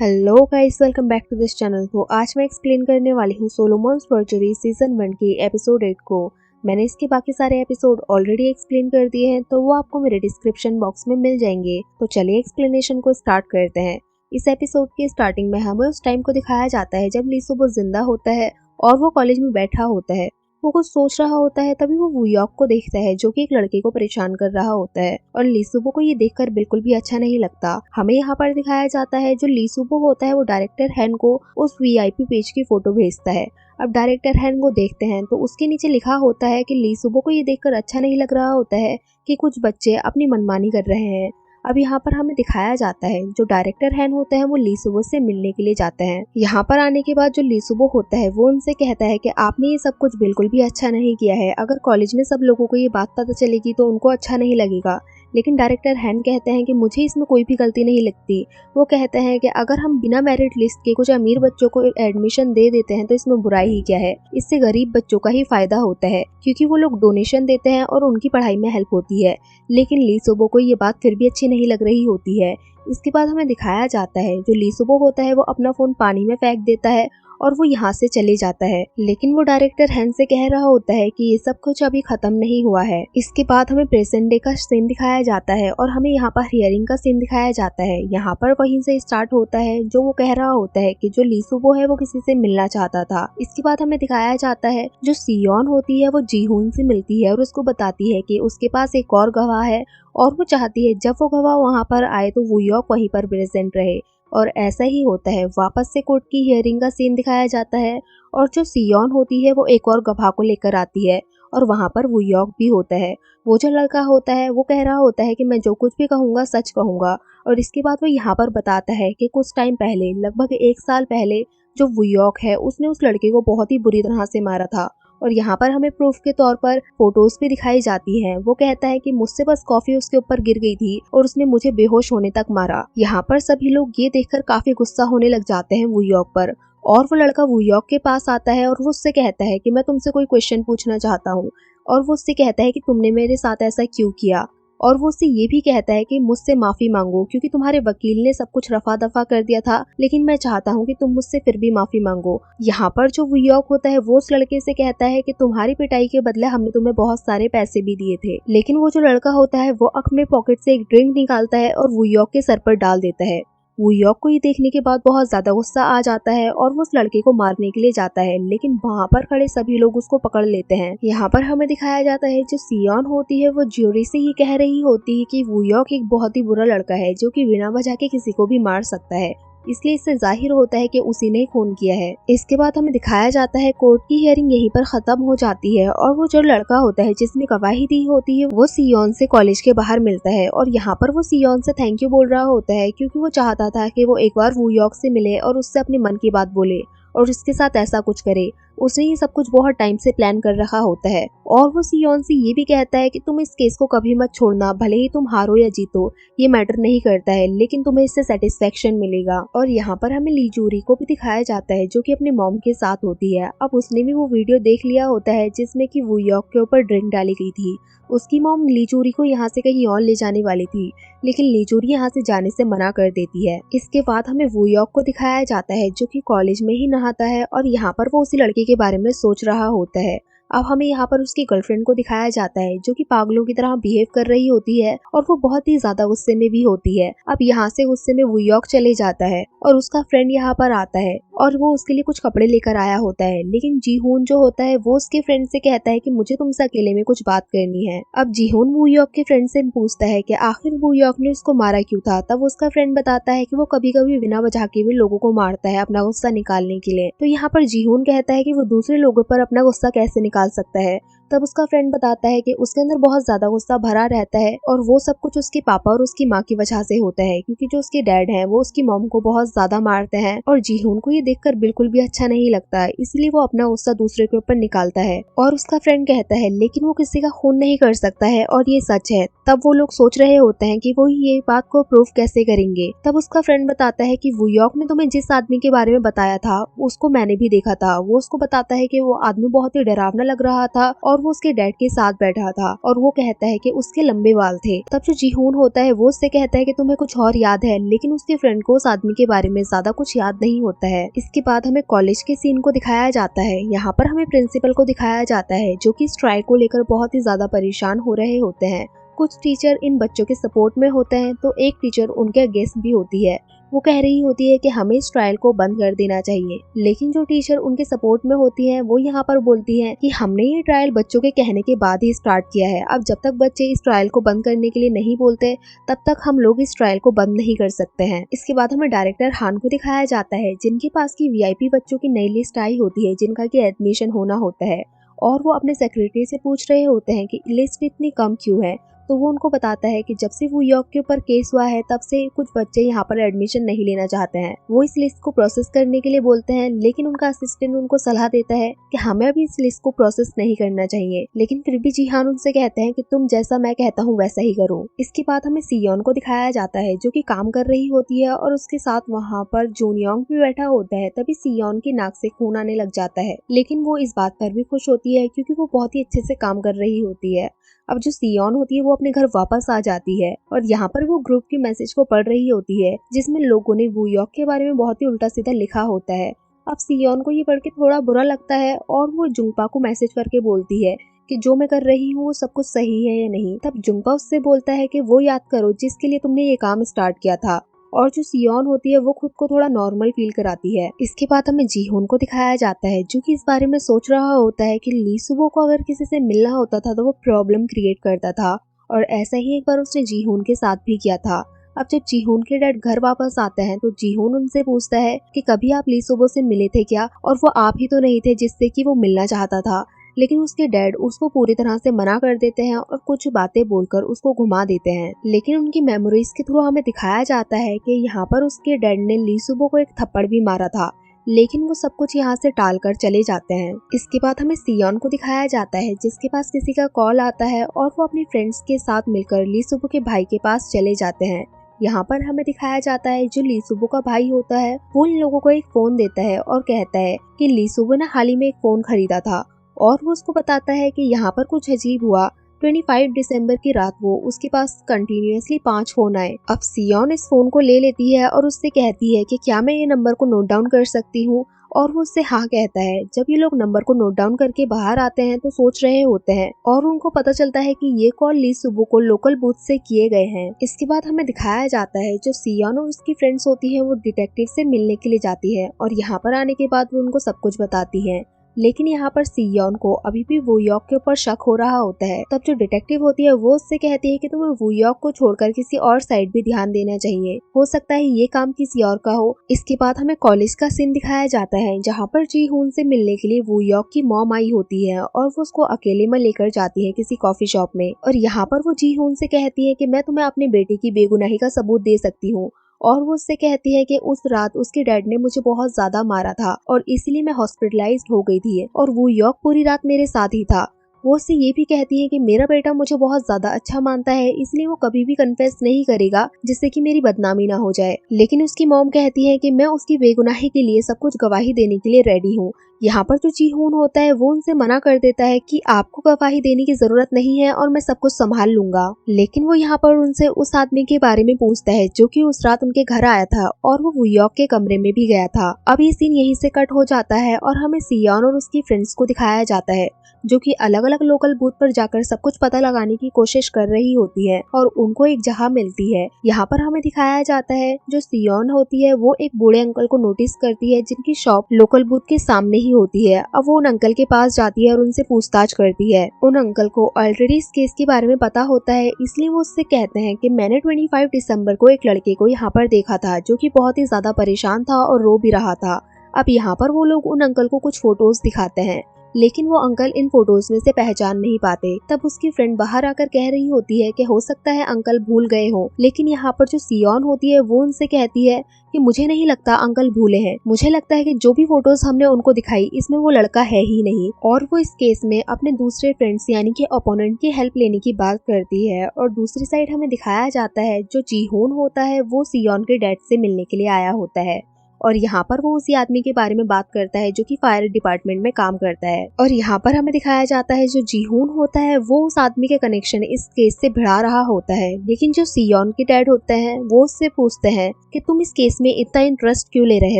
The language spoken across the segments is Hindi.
Hello guys, welcome back to this channel. तो आज मैं एक्सप्लेन करने वाली हूँ सोलोमन्स वर्जरी सीजन 1 के एपिसोड 8 को। मैंने इसके बाकी सारे एपिसोड ऑलरेडी एक्सप्लेन कर दिए हैं, तो वो आपको मेरे डिस्क्रिप्शन बॉक्स में मिल जाएंगे। तो चलिए एक्सप्लेनेशन को स्टार्ट करते हैं। इस एपिसोड के स्टार्टिंग में हमें उस टाइम को दिखाया जाता है जब ली सुबो जिंदा होता है और वो कॉलेज में बैठा होता है। वो कुछ सोच रहा होता है, तभी वो वूयॉक को देखता है जो कि एक लड़के को परेशान कर रहा होता है और ली सुबो को ये देखकर बिल्कुल भी अच्छा नहीं लगता। हमें यहाँ पर दिखाया जाता है जो ली सुबो होता है वो डायरेक्टर हैन को उस वीआईपी पेज की फोटो भेजता है। अब डायरेक्टर हैन को देखते हैं तो उसके नीचे लिखा होता है कि ली सुबो को ये देखकर अच्छा नहीं लग रहा होता है कि कुछ बच्चे अपनी मनमानी कर रहे हैं। अब यहाँ पर हमें दिखाया जाता है जो डायरेक्टर हैन होता है वो ली सुबो से मिलने के लिए जाते हैं। यहाँ पर आने के बाद जो ली सुबो होता है वो उनसे कहता है कि आपने ये सब कुछ बिल्कुल भी अच्छा नहीं किया है। अगर कॉलेज में सब लोगों को ये बात पता चलेगी तो उनको अच्छा नहीं लगेगा। लेकिन डायरेक्टर हैन कहते हैं कि मुझे इसमें कोई भी गलती नहीं लगती। वो कहते हैं कि अगर हम बिना मेरिट लिस्ट के कुछ अमीर बच्चों को एडमिशन दे देते हैं तो इसमें बुराई ही क्या है। इससे गरीब बच्चों का ही फायदा होता है क्योंकि वो लोग डोनेशन देते हैं और उनकी पढ़ाई में हेल्प होती है। लेकिन ली सुबो को ये बात फिर भी अच्छी नहीं लग रही होती है। इसके बाद हमें दिखाया जाता है जो ली सुबो होता है वो अपना फोन पानी में फेंक देता है और वो यहाँ से चले जाता है। लेकिन वो डायरेक्टर हैन से कह रहा होता है कि ये सब कुछ अभी खत्म नहीं हुआ है। इसके बाद हमें प्रेजेंट डे का सीन दिखाया जाता है और हमें यहाँ पर हियरिंग का सीन दिखाया जाता है। यहाँ पर वहीं से स्टार्ट होता है जो वो कह रहा होता है कि जो ली सुबो है वो किसी से मिलना चाहता था। इसके बाद हमें दिखाया जाता है जो सियोन होती है वो जीहून से मिलती है और उसको बताती है कि उसके पास एक और गवाह है और वो चाहती है जब वो गवाह वहाँ पर आए तो वूयॉक वहीं पर प्रेजेंट रहे। और ऐसा ही होता है। वापस से कोर्ट की हियरिंग का सीन दिखाया जाता है और जो सियोन होती है वो एक और गवाह को लेकर आती है और वहाँ पर वूयॉक भी होता है। वो जो लड़का होता है वो कह रहा होता है कि मैं जो कुछ भी कहूँगा सच कहूँगा। और इसके बाद वो यहाँ पर बताता है कि कुछ टाइम पहले, लगभग 1 साल पहले, जो वूयॉक है उसने उस लड़के को बहुत ही बुरी तरह से मारा था। और यहाँ पर हमें प्रूफ के तौर पर फोटोज भी दिखाई जाती हैं। वो कहता है कि मुझसे बस कॉफी उसके ऊपर गिर गई थी और उसने मुझे बेहोश होने तक मारा। यहाँ पर सभी लोग ये देखकर काफी गुस्सा होने लग जाते हैं वूयॉक पर। और वो लड़का वूयॉक के पास आता है और वो उससे कहता है कि मैं तुमसे कोई क्वेश्चन पूछना चाहता हूँ। और वो उससे कहता है कि तुमने मेरे साथ ऐसा क्यों किया। और वो उससे ये भी कहता है कि मुझसे माफी मांगो क्योंकि तुम्हारे वकील ने सब कुछ रफा दफा कर दिया था, लेकिन मैं चाहता हूँ कि तुम मुझसे फिर भी माफी मांगो। यहाँ पर जो वूयॉक होता है वो उस लड़के से कहता है कि तुम्हारी पिटाई के बदले हमने तुम्हें बहुत सारे पैसे भी दिए थे। लेकिन वो जो लड़का होता है वो अपने पॉकेट से एक ड्रिंक निकालता है और वूयॉक के सर पर डाल देता है। वूयॉक को ये देखने के बाद बहुत ज्यादा गुस्सा आ जाता है और वो उस लड़के को मारने के लिए जाता है, लेकिन वहाँ पर खड़े सभी लोग उसको पकड़ लेते हैं। यहाँ पर हमें दिखाया जाता है जो सियोन होती है वो ज्यूरी से ये कह रही होती है कि वूयॉक एक बहुत ही बुरा लड़का है जो कि बिना वजह के किसी को भी मार सकता है, इसलिए इससे जाहिर होता है कि उसी ने खून किया है। इसके बाद हमें दिखाया जाता है कोर्ट की हियरिंग यहीं पर खत्म हो जाती है और वो जो लड़का होता है जिसने गवाही दी होती है वो सियोन से कॉलेज के बाहर मिलता है और यहाँ पर वो सियोन से थैंक यू बोल रहा होता है क्योंकि वो चाहता था कि वो एक बार वूयॉक से मिले और उससे अपने मन की बात बोले और उसके साथ ऐसा कुछ करे। उसने ये सब कुछ बहुत टाइम से प्लान कर रखा होता है। और वो सियोन से ये भी कहता है कि तुम इस केस को कभी मत छोड़ना, भले ही तुम हारो या जीतो ये मैटर नहीं करता है, लेकिन तुम्हें इससे सेटिस्फेक्शन मिलेगा। और यहाँ पर हमें ली जूरी को भी दिखाया जाता है जो कि अपने मॉम के साथ होती है। अब उसने भी वो वीडियो देख लिया होता है जिसमें कि वूयॉक के ऊपर ड्रिंक डाली गई थी। उसकी मॉम ली जूरी को यहाँ से कहीं और ले जाने वाली थी, लेकिन ली जूरी यहाँ से जाने से मना कर देती है। इसके बाद हमें वूयॉक को दिखाया जाता है जो कि कॉलेज में ही नहाता है और यहाँ पर वो उसी लड़के के बारे में सोच रहा होता है। अब हमें यहाँ पर उसकी गर्लफ्रेंड को दिखाया जाता है जो कि पागलों की तरह बिहेव कर रही होती है और वो बहुत ही ज्यादा गुस्से में भी होती है। अब यहाँ से गुस्से में वूयॉक चले जाता है और उसका फ्रेंड यहाँ पर आता है और वो उसके लिए कुछ कपड़े लेकर आया होता है, लेकिन जीहून जो होता है वो उसके फ्रेंड से कहता है कि मुझे तुमसे अकेले में कुछ बात करनी है। अब जीहून वूयॉक के फ्रेंड से पूछता है कि आखिर वूयॉक ने उसको मारा क्यों था। तब उसका फ्रेंड बताता है कि वो कभी कभी बिना वजह के भी लोगों को मारता है अपना गुस्सा निकालने के लिए। तो यहाँ पर जीहून कहता है कि वो दूसरे लोगों पर अपना गुस्सा कैसे निकाल सकता है। तब उसका फ्रेंड बताता है कि उसके अंदर बहुत ज्यादा गुस्सा भरा रहता है और वो सब कुछ उसके पापा और उसकी माँ की वजह से होता है क्योंकि जो उसके डैड हैं वो उसकी मॉम को बहुत ज्यादा मारते हैं और जीहून को ये देखकर बिल्कुल भी अच्छा नहीं लगता, इसलिए वो अपना गुस्सा दूसरे के ऊपर निकालता है। और उसका फ्रेंड कहता है लेकिन वो किसी का खून नहीं कर सकता है और ये सच है। तब वो लोग सोच रहे होते हैं कि वो ये बात को प्रूफ कैसे करेंगे। तब उसका फ्रेंड बताता है कि वूयॉक ने तुम्हें जिस आदमी के बारे में बताया था उसको मैंने भी देखा था। वो उसको बताता है कि वो आदमी बहुत ही डरावना लग रहा था और और वो उसके डैड के साथ बैठा था और वो कहता है कि उसके लंबे बाल थे। तब जो जीहोन होता है वो उससे कहता है कि तुम्हें कुछ और याद है, लेकिन उसके फ्रेंड को उस आदमी के बारे में ज्यादा कुछ याद नहीं होता है। इसके बाद हमें कॉलेज के सीन को दिखाया जाता है। यहाँ पर हमें प्रिंसिपल को दिखाया जाता है जो कि स्ट्राइक को लेकर बहुत ही ज्यादा परेशान हो रहे होते हैं। कुछ टीचर इन बच्चों के सपोर्ट में होते हैं तो एक टीचर उनके अगेंस्ट भी होती है। वो कह रही होती है कि हमें इस ट्रायल को बंद कर देना चाहिए, लेकिन जो टीचर उनके सपोर्ट में होती है वो यहाँ पर बोलती है कि हमने ये ट्रायल बच्चों के कहने के बाद ही स्टार्ट किया है। अब जब तक बच्चे इस ट्रायल को बंद करने के लिए नहीं बोलते तब तक हम लोग इस ट्रायल को बंद नहीं कर सकते हैं। इसके बाद हमें डायरेक्टर हान को दिखाया जाता है जिनके पास की वीआईपी बच्चों की नई लिस्ट आई होती है जिनका की एडमिशन होना होता है, और वो अपने सेक्रेटरी से पूछ रहे होते हैं कि लिस्ट इतनी कम क्यों है। तो वो उनको बताता है कि जब से वू यॉर्क के ऊपर केस हुआ है तब से कुछ बच्चे यहाँ पर एडमिशन नहीं लेना चाहते हैं। वो इस लिस्ट को प्रोसेस करने के लिए बोलते हैं, लेकिन उनका असिस्टेंट उनको सलाह देता है कि हमें अभी इस लिस्ट को प्रोसेस नहीं करना चाहिए। लेकिन फिर भी जीहान उनसे कहते हैं कि तुम जैसा मैं कहता हूँ वैसा ही करो। इसके बाद हमें सियोन को दिखाया जाता है जो कि काम कर रही होती है और उसके साथ वहाँ पर जूनयोंग भी बैठा होता है। तभी सियोन की नाक से खून आने लग जाता है, लेकिन वो इस बात पर भी खुश होती है क्योंकि वो बहुत ही अच्छे से काम कर रही होती है। अब जो सियोन होती है वो अपने घर वापस आ जाती है और यहाँ पर वो ग्रुप की मैसेज को पढ़ रही होती है जिसमें लोगों ने वू यॉर्क के बारे में बहुत ही उल्टा सीधा लिखा होता है। अब सियोन को ये पढ़ के थोड़ा बुरा लगता है और वो जुंगपा को मैसेज करके बोलती है कि जो मैं कर रही हूँ वो सब कुछ सही है या नहीं। तब जुंगपा उससे बोलता है कि वो याद करो जिसके लिए तुमने ये काम स्टार्ट किया था, और जो सियोन होती है वो खुद को थोड़ा नॉर्मल फील कराती है। इसके बाद हमें जीहोन को दिखाया जाता है जो कि इस बारे में सोच रहा होता है कि ली सुबो को अगर किसी से मिलना होता था तो वो प्रॉब्लम क्रिएट करता था, और ऐसा ही एक बार उसने जीहोन के साथ भी किया था। अब जब जीहोन के डैड घर वापस आते हैं तो जीहोन उनसे पूछता है कि कभी आप ली सुबो से मिले थे क्या, और वो आप ही तो नहीं थे जिससे कि वो मिलना चाहता था। लेकिन उसके डैड उसको पूरी तरह से मना कर देते हैं और कुछ बातें बोलकर उसको घुमा देते हैं। लेकिन उनकी मेमोरीज के थ्रू हमें दिखाया जाता है कि यहाँ पर उसके डैड ने ली सुबो को एक थप्पड़ भी मारा था, लेकिन वो सब कुछ यहाँ से टालकर चले जाते हैं। इसके बाद हमें सियोन को दिखाया जाता है जिसके पास किसी का कॉल आता है और वो अपने फ्रेंड्स के साथ मिलकर ली सुबो के भाई के पास चले जाते हैं। यहाँ पर हमें दिखाया जाता है जो ली सुबो का भाई होता है वो इन लोगों को एक फोन देता है और कहता है कि ली सुबो ने हाल ही में एक फोन खरीदा था, और वो उसको बताता है कि यहाँ पर कुछ अजीब हुआ। 25 दिसंबर की रात वो उसके पास कंटिन्यूअसली 5 फोन आए। अब सियोन इस फोन को ले लेती है और उससे कहती है कि क्या मैं ये नंबर को नोट डाउन कर सकती हूँ, और वो उससे हाँ कहता है। जब ये लोग नंबर को नोट डाउन करके बाहर आते हैं तो सोच रहे होते हैं और उनको पता चलता है कि ये कॉल ली सुबो को लोकल बूथ से किए गए हैं। इसके बाद हमें दिखाया जाता है जो सियोन और उसकी फ्रेंड्स होती है वो डिटेक्टिव से मिलने के लिए जाती है, और यहाँ पर आने के बाद वो उनको सब कुछ बताती है। लेकिन यहाँ पर सियोन को अभी भी वू यॉर्क के ऊपर शक हो रहा होता है। तब जो डिटेक्टिव होती है वो उससे कहती है कि तुम्हें वू यॉर्क को छोड़कर किसी और साइड भी ध्यान देना चाहिए, हो सकता है ये काम किसी और का हो। इसके बाद हमें कॉलेज का सीन दिखाया जाता है जहाँ पर जी हून से मिलने के लिए वू यॉर्क की मॉम आई होती है और वो उसको अकेले में लेकर जाती है किसी कॉफी शॉप में, और यहाँ पर वो जी हून से कहती है कि मैं तुम्हें अपने बेटे की बेगुनाही का सबूत दे सकती हूँ, और वो उससे कहती है कि उस रात उसके डैड ने मुझे बहुत ज्यादा मारा था और इसलिए मैं हॉस्पिटलाइज्ड हो गई थी, और वो यॉर्क पूरी रात मेरे साथ ही था। वो उससे ये भी कहती है कि मेरा बेटा मुझे बहुत ज्यादा अच्छा मानता है, इसलिए वो कभी भी कन्फेस नहीं करेगा जिससे कि मेरी बदनामी ना हो जाए। लेकिन उसकी मॉम कहती है कि मैं उसकी बेगुनाही के लिए सब कुछ गवाही देने के लिए रेडी हूँ। यहाँ पर जो जी हून होता है वो उनसे मना कर देता है कि आपको गवाही देने की जरूरत नहीं है और मैं सब कुछ संभाल लूंगा। लेकिन वो यहाँ पर उनसे उस आदमी के बारे में पूछता है जो कि उस रात उनके घर आया था और वो वू यॉर्क के कमरे में भी गया था। अब ये सीन यहीं से कट हो जाता है और हमें सियोन और उसकी फ्रेंड्स को दिखाया जाता है जो कि अलग अलग लोकल बूथ पर जाकर सब कुछ पता लगाने की कोशिश कर रही होती है और उनको एक जगह मिलती है। यहाँ पर हमें दिखाया जाता है जो सियोन होती है वो एक बूढ़े अंकल को नोटिस करती है जिनकी शॉप लोकल बूथ के सामने ही होती है। अब वो उन अंकल के पास जाती है और उनसे पूछताछ करती है। उन अंकल को ऑलरेडी इस केस के बारे में पता होता है, इसलिए वो उससे कहते हैं कि मैंने 25 दिसंबर को एक लड़के को यहाँ पर देखा था जो कि बहुत ही ज्यादा परेशान था और रो भी रहा था। अब यहाँ पर वो लोग उन अंकल को कुछ फोटोज दिखाते हैं, लेकिन वो अंकल इन फोटोज में से पहचान नहीं पाते। तब उसकी फ्रेंड बाहर आकर कह रही होती है कि हो सकता है अंकल भूल गए हो, लेकिन यहाँ पर जो सियोन होती है वो उनसे कहती है कि मुझे नहीं लगता अंकल भूले हैं, मुझे लगता है कि जो भी फोटोज हमने उनको दिखाई इसमें वो लड़का है ही नहीं। और वो इस केस में अपने दूसरे फ्रेंड्स यानी कि ओपोनेंट की हेल्प लेने की बात करती है। और दूसरी साइड हमें दिखाया जाता है जो जी हून होता है वो सियोन के डैड से मिलने के लिए आया होता है, और यहाँ पर वो उसी आदमी के बारे में बात करता है जो कि फायर डिपार्टमेंट में काम करता है। और यहाँ पर हमें दिखाया जाता है जो जीहून होता है वो उस आदमी के कनेक्शन इस केस से भिड़ा रहा होता है, लेकिन जो सियोन के डैड होते हैं वो उससे पूछते हैं कि तुम इस केस में इतना इंटरेस्ट क्यों ले रहे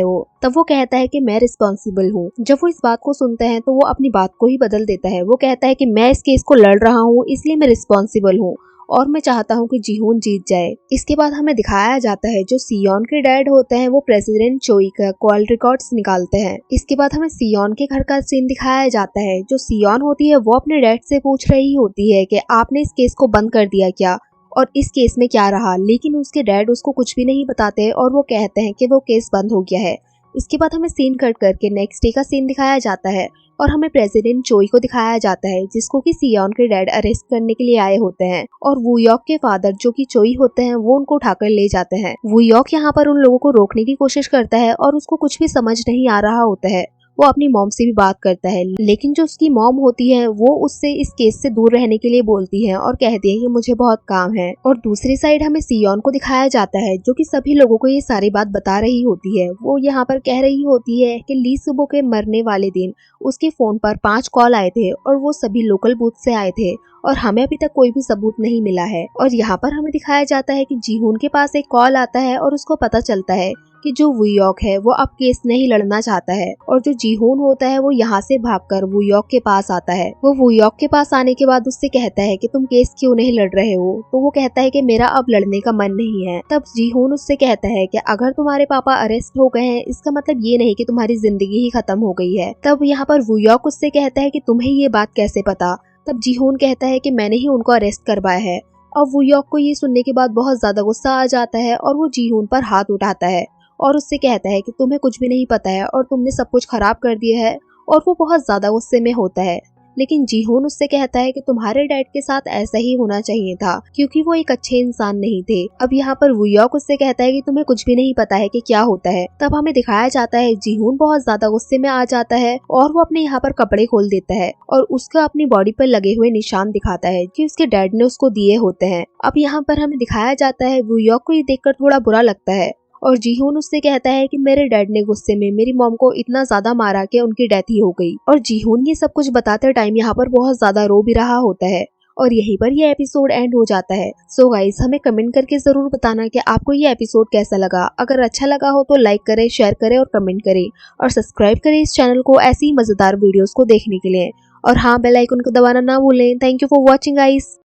हो। तब वो कहता है कि मैं रिस्पॉन्सिबल हूँ। जब वो इस बात को सुनते हैं तो वो अपनी बात को ही बदल देता है। वो कहता है कि मैं इस केस को लड़ रहा हूँ इसलिए मैं रिस्पॉन्सिबल हूँ और मैं चाहता हूँ कि जीहून जीत जाए। इसके बाद हमें दिखाया जाता है जो सियोन के डैड होते हैं वो प्रेसिडेंट चोई का कॉल रिकॉर्ड्स निकालते हैं। इसके बाद हमें सियोन के घर का सीन दिखाया जाता है। जो सियोन होती है वो अपने डैड से पूछ रही होती है कि आपने इस केस को बंद कर दिया क्या और इस केस में क्या रहा, लेकिन उसके डैड उसको कुछ भी नहीं बताते और वो कहते हैं कि वो केस बंद हो गया है। इसके बाद हमें सीन कट करके नेक्स्ट डे का सीन दिखाया जाता है और हमें प्रेसिडेंट चोई को दिखाया जाता है जिसको कि सियोन के डैड अरेस्ट करने के लिए आए होते हैं और वूयॉक के फादर जो कि चोई होते हैं वो उनको उठाकर ले जाते हैं। वूयॉक यहाँ पर उन लोगों को रोकने की कोशिश करता है और उसको कुछ भी समझ नहीं आ रहा होता है। वो अपनी मॉम से भी बात करता है, लेकिन जो उसकी मॉम होती है वो उससे इस केस से दूर रहने के लिए बोलती है और कहती है कि मुझे बहुत काम है। और दूसरी साइड हमें सियोन को दिखाया जाता है जो कि सभी लोगों को ये सारी बात बता रही होती है। वो यहाँ पर कह रही होती है कि ली सुबो के मरने वाले दिन उसके फोन पर 5 कॉल आए थे और वो सभी लोकल बूथ से आए थे और हमें अभी तक कोई भी सबूत नहीं मिला है। और यहाँ पर हमें दिखाया जाता है कि जीहून के पास एक कॉल आता है और उसको पता चलता है कि जो वूयॉक है वो अब केस नहीं लड़ना चाहता है और जो जीहून होता है वो यहाँ से भागकर वूयॉक के पास आता है। वो वूयॉक के पास आने के बाद उससे कहता है कि तुम केस क्यों नहीं लड़ रहे हो, तो वो कहता है कि मेरा अब लड़ने का मन नहीं है। तब जीहून उससे कहता है कि अगर तुम्हारे पापा अरेस्ट हो गए हैं इसका मतलब ये नहीं कि तुम्हारी जिंदगी ही खत्म हो गई है। तब यहाँ पर वूयॉक उससे कहता है कि तुम्हें ये बात कैसे पता। तब जीहून कहता है कि मैंने ही उनको अरेस्ट करवाया है। अब वूयॉक को ये सुनने के बाद बहुत ज्यादा गुस्सा आ जाता है और वो जीहून पर हाथ उठाता है और उससे कहता है कि तुम्हें कुछ भी नहीं पता है और तुमने सब कुछ खराब कर दिया है। और वो बहुत ज्यादा गुस्से में होता है, लेकिन जीहून उससे कहता है कि तुम्हारे डैड के साथ ऐसा ही होना चाहिए था क्योंकि वो एक अच्छे इंसान नहीं थे। अब यहाँ पर वूयॉक उससे कहता है कि तुम्हें कुछ भी नहीं पता है कि क्या होता है। तब हमें दिखाया जाता है जीहून बहुत ज्यादा गुस्से में आ जाता है और वो अपने यहाँ पर कपड़े खोल देता है और उसका अपनी बॉडी पर लगे हुए निशान दिखाता है कि उसके डैड ने उसको दिए होते हैं। अब यहाँ पर हमें दिखाया जाता है वूयॉक को ये देखकर थोड़ा बुरा लगता है और जीहून उससे कहता है कि मेरे डैड ने गुस्से में मेरी मॉम को इतना ज्यादा मारा कि उनकी डेथ ही हो गई। और जीहून ये सब कुछ बताते टाइम यहाँ पर बहुत ज्यादा रो भी रहा होता है और यहीं पर ये एपिसोड एंड हो जाता है। सो गाइस हमें कमेंट करके जरूर बताना कि आपको ये एपिसोड कैसा लगा। अगर अच्छा लगा हो तो लाइक करें, शेयर करें और कमेंट करें और सब्सक्राइब करें इस चैनल को ऐसी ही मजेदार वीडियोस को देखने के लिए। और हाँ, बेल आइकन को दबाना ना भूलें। Thank you for watching guys.